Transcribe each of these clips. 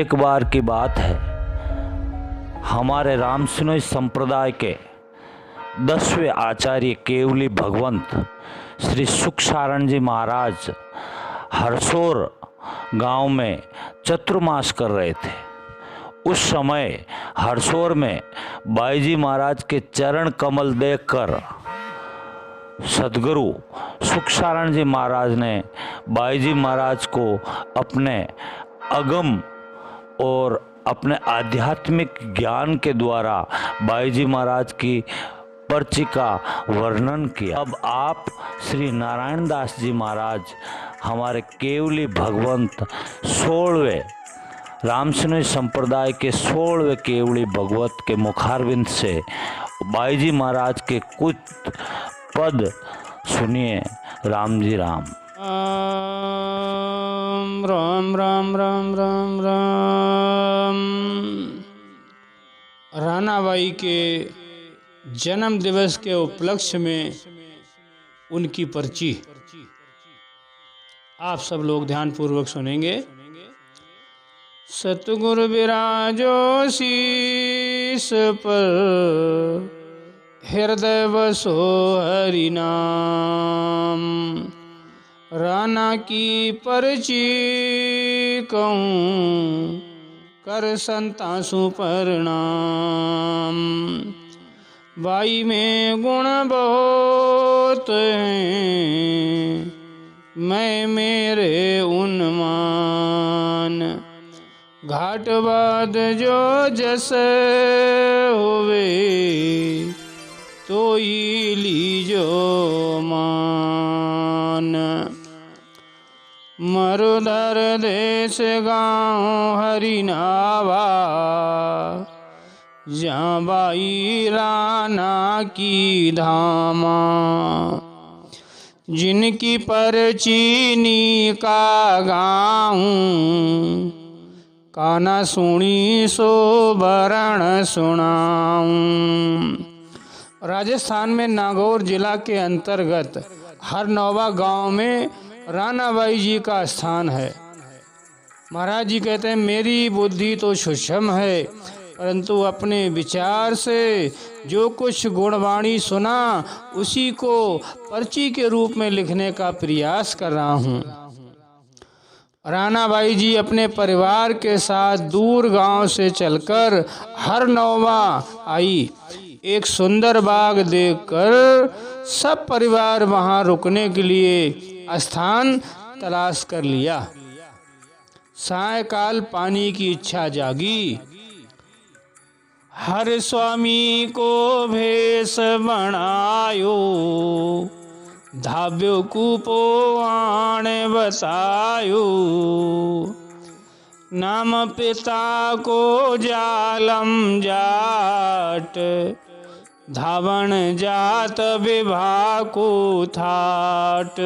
एक बार की बात है, हमारे रामसिनोई संप्रदाय के 10वें आचार्य केवली भगवंत श्री सुखसारण जी महाराज हरसोर गांव में चतुर्मास कर रहे थे। उस समय हरसोर में बाईजी महाराज के चरण कमल देखकर सदगुरु सुखसारण जी महाराज ने बाईजी महाराज को अपने अगम और अपने आध्यात्मिक ज्ञान के द्वारा बाईजी महाराज की पर्ची का वर्णन किया। अब आप श्री नारायण दास जी महाराज हमारे केवली भगवंत 16वें रामसिनोई संप्रदाय के 16वें केवली भगवत के मुखारविंद से बाईजी महाराज के कुछ पद सुनिए। राम जी राम। राम राम राम राम राम। रानाबाई के जन्म दिवस के उपलक्ष्य में उनकी पर्ची आप सब लोग ध्यान पूर्वक सुनेंगे। सतगुरु विराजो शीस पर, हृदय बसो हरि नाम। राना की पर्ची कहूँ, कर संतासु प्रणाम। बाई में गुण बहुत हैं, मैं मेरे उन्मान। घाट बाद जो जस होवे, तो ही लीजो मान। मरुधर देश गाँव हरिनावा, जहाँ बाई राना की धामा। जिनकी पर्चीनी का गाऊं, काना सुनी सो बरण सुनाऊं। राजस्थान में नागौर जिला के अंतर्गत हरनौवा गांव में रानाबाई जी का स्थान है। महाराज जी कहते हैं, मेरी बुद्धि तो सूक्ष्म है, परंतु अपने विचार से जो कुछ गुणवाणी सुना उसी को पर्ची के रूप में लिखने का प्रयास कर रहा हूँ। रानाबाई जी अपने परिवार के साथ दूर गांव से चलकर हरनौवा आई। एक सुंदर बाग देखकर सब परिवार वहां रुकने के लिए स्थान तलाश कर लिया। सायकाल पानी की इच्छा जागी। हर स्वामी को भेष बनायो, धाव्यो कूपो आण बतायो। नाम पिता को जालम जाट, धावण जात विभा को थाट।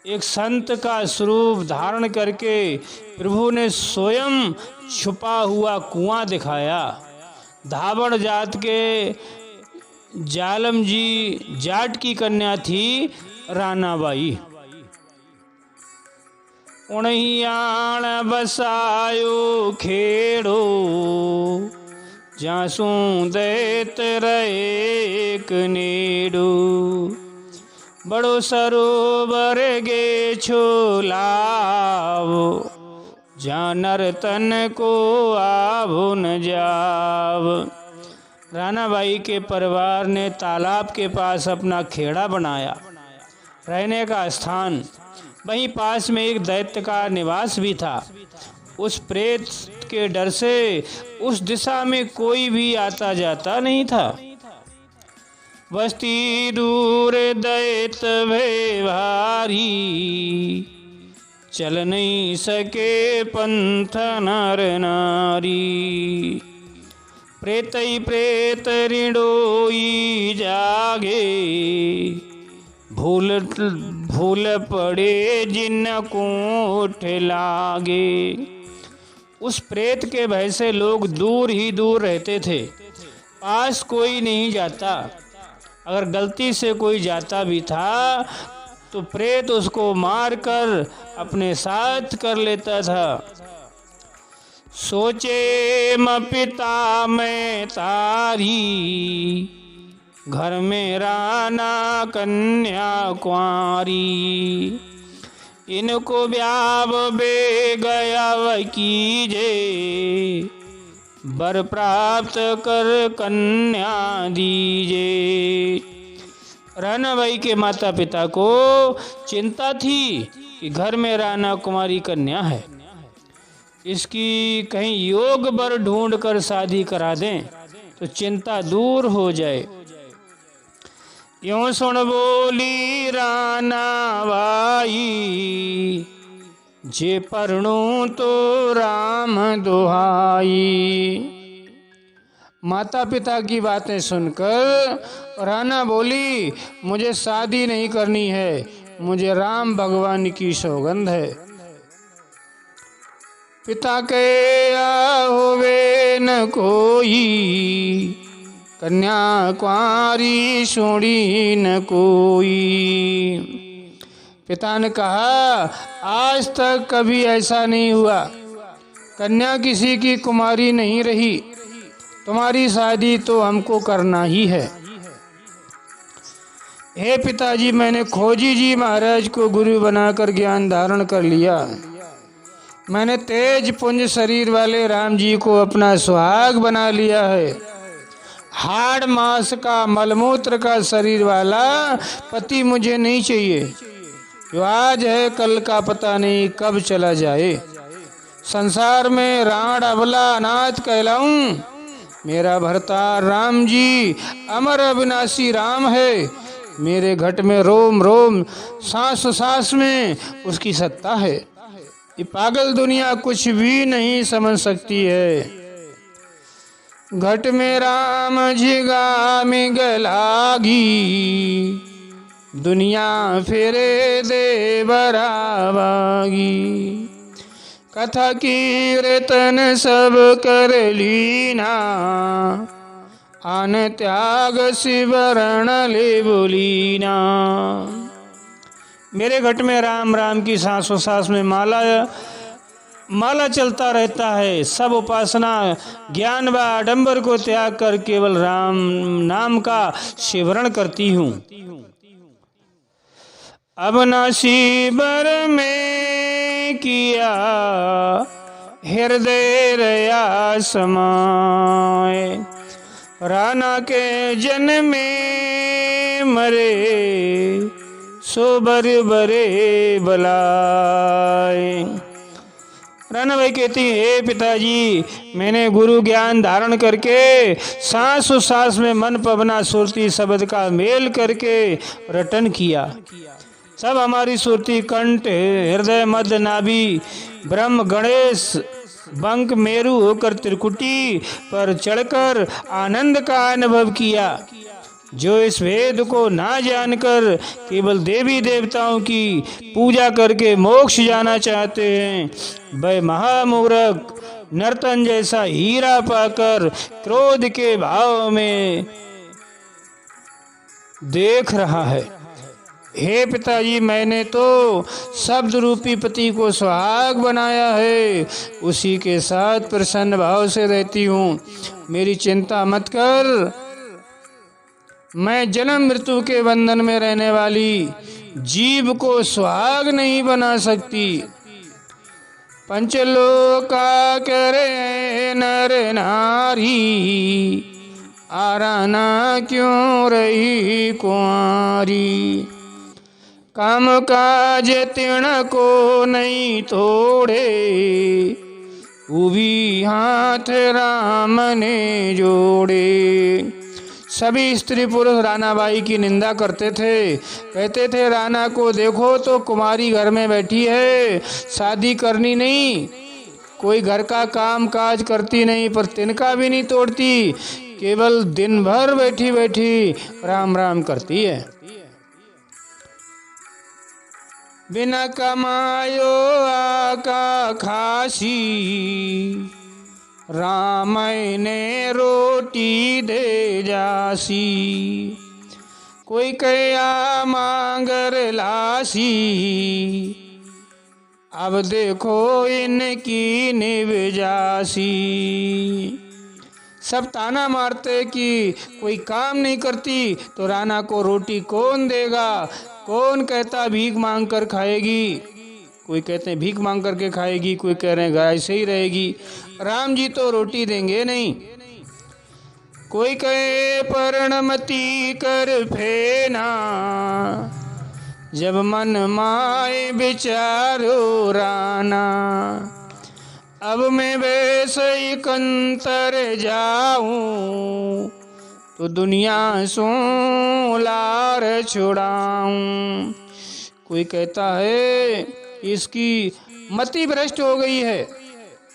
एक संत का स्वरूप धारण करके प्रभु ने स्वयं छुपा हुआ कुआं दिखाया। धावण जात के जालम जी जाट की कन्या थी रानाबाई। उणियाण बसायो खेड़ो, जासू देत रहे एक नेड़ो। बड़ो सरोवर गे छोलावो, जानर तन को आभो न जाव। रानाबाई के परिवार ने तालाब के पास अपना खेड़ा बनाया, रहने का स्थान। वहीं पास में एक दैत्य का निवास भी था। उस प्रेत के डर से उस दिशा में कोई भी आता जाता नहीं था। बस्ती दूर दैत भय भारी, चल नहीं सके पंथ नर नारी। प्रेत ही प्रेत ऋणोई जागे, भूल पड़े जिन कोठ लागे। उस प्रेत के भय से लोग दूर ही दूर रहते थे, पास कोई नहीं जाता। अगर गलती से कोई जाता भी था तो प्रेत उसको मारकर अपने साथ कर लेता था। सोचे म पिता मैं तारी, घर में राना कन्या कुंवारी। इनको ब्याह बे गया कीजे, वर प्राप्त कर कन्या दीजे। राना बाई के माता पिता को चिंता थी कि घर में राना कुमारी कन्या है, इसकी कहीं योग वर ढूंढ कर शादी करा दें तो चिंता दूर हो जाए। यूं सुन बोली राना बाई, जे परणू तो राम दुहाई। माता पिता की बातें सुनकर राना बोली, मुझे शादी नहीं करनी है, मुझे राम भगवान की सौगंध है। पिता के होवे न कोई, कन्या कुंवारी सुनी न कोई। पिता ने कहा, आज तक कभी ऐसा नहीं हुआ, कन्या किसी की कुमारी नहीं रही, तुम्हारी शादी तो हमको करना ही है। हे पिताजी, मैंने खोजी जी महाराज को गुरु बनाकर ज्ञान धारण कर लिया। मैंने तेज पुंज शरीर वाले राम जी को अपना सुहाग बना लिया है। हाड़ मांस का मलमूत्र का शरीर वाला पति मुझे नहीं चाहिए, जो आज है कल का पता नहीं कब चला जाए। संसार में राण अबला अनाथ कहलाऊं, मेरा भरता राम जी अमर अविनाशी राम है। मेरे घट में रोम रोम सांस सांस में उसकी सत्ता है। ये पागल दुनिया कुछ भी नहीं समझ सकती है। घट में राम झिगा मिगलागी, दुनिया फिरे दे बराबागी। कथा कीर्तन सब कर लीना, आन त्याग शिवरण ले बोलीना। मेरे घट में राम राम की सांसों सांस में माला चलता रहता है। सब उपासना ज्ञान व आडंबर को त्याग कर केवल राम नाम का शिवरण करती हूँ। अब नासी बर में किया, हृदय रया समाए। राना के जन्म में मरे, सो बर बरे बलाए। राना बाई कहती, हे पिताजी, मैंने गुरु ज्ञान धारण करके सांस सांस में मन पवना सुरती शब्द का मेल करके रटन किया। सब हमारी सुरती कंठ हृदय मध्य नाभि ब्रह्म गणेश बंक मेरु होकर त्रिकुटी पर चढ़कर आनंद का अनुभव किया। जो इस वेद को ना जानकर केवल देवी देवताओं की पूजा करके मोक्ष जाना चाहते हैं, वह महामूर्ख नर्तन जैसा हीरा पाकर क्रोध के भाव में देख रहा है। हे पिताजी, मैंने तो शब्द रूपी पति को सुहाग बनाया है, उसी के साथ प्रसन्न भाव से रहती हूँ। मेरी चिंता मत कर। मैं जन्म मृत्यु के बंधन में रहने वाली जीव को सुहाग नहीं बना सकती। पंचलोका करे नर नारी, आराना क्यों रही कुंवारी। काम काज तिण को नहीं तोड़े, उभी हाथ राम ने जोड़े। सभी स्त्री पुरुष रानाबाई की निंदा करते थे, कहते थे राना को देखो तो कुमारी घर में बैठी है, शादी करनी नहीं, कोई घर का काम काज करती नहीं, पर तिनका भी नहीं तोड़ती, केवल दिन भर बैठी बैठी राम राम करती है। बिना कमायो आका खासी, राम ने रोटी दे जासी। कोई कया मांगर लासी, अब देखो इनकी निवजासी। सब ताना मारते कि कोई काम नहीं करती तो राणा को रोटी कौन देगा। कौन कहता भीख मांग कर खाएगी, कोई कहते हैं भीख मांग करके खाएगी, कोई कह रहे हैं गाय से ही रहेगी। राम जी तो रोटी देंगे नहीं। कोई कहे पर्णमती कर फेना, जब मन माए विचारो राना। अब मैं वैसे कंतर जाऊं, तो दुनिया सो लार छुड़ाऊं। कोई कहता है इसकी मति भ्रष्ट हो गई है,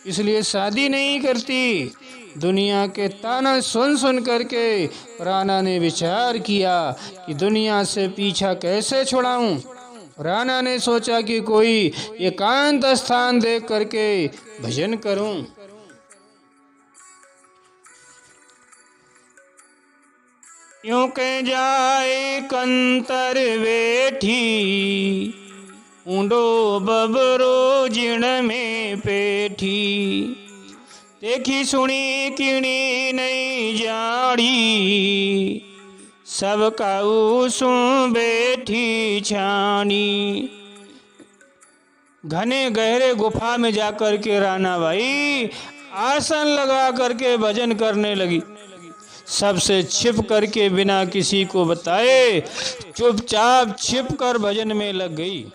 इसलिए शादी नहीं करती। दुनिया के ताना सुन सुन करके राणा ने विचार किया कि दुनिया से पीछा कैसे छुड़ाऊं। राणा ने सोचा कि कोई एकांत स्थान देख करके भजन करूं। यूं कह जाए कंतर बैठी, ऊंडो बबरो जिण में पेठी। देखी सुनी किणी नहीं जाड़ी, सब काऊ सु बैठी छानी। घने गहरे गुफा में जाकर के राणा भाई आसन लगा करके भजन करने लगी। सबसे छिप करके बिना किसी को बताए चुपचाप छिप कर भजन में लग गई।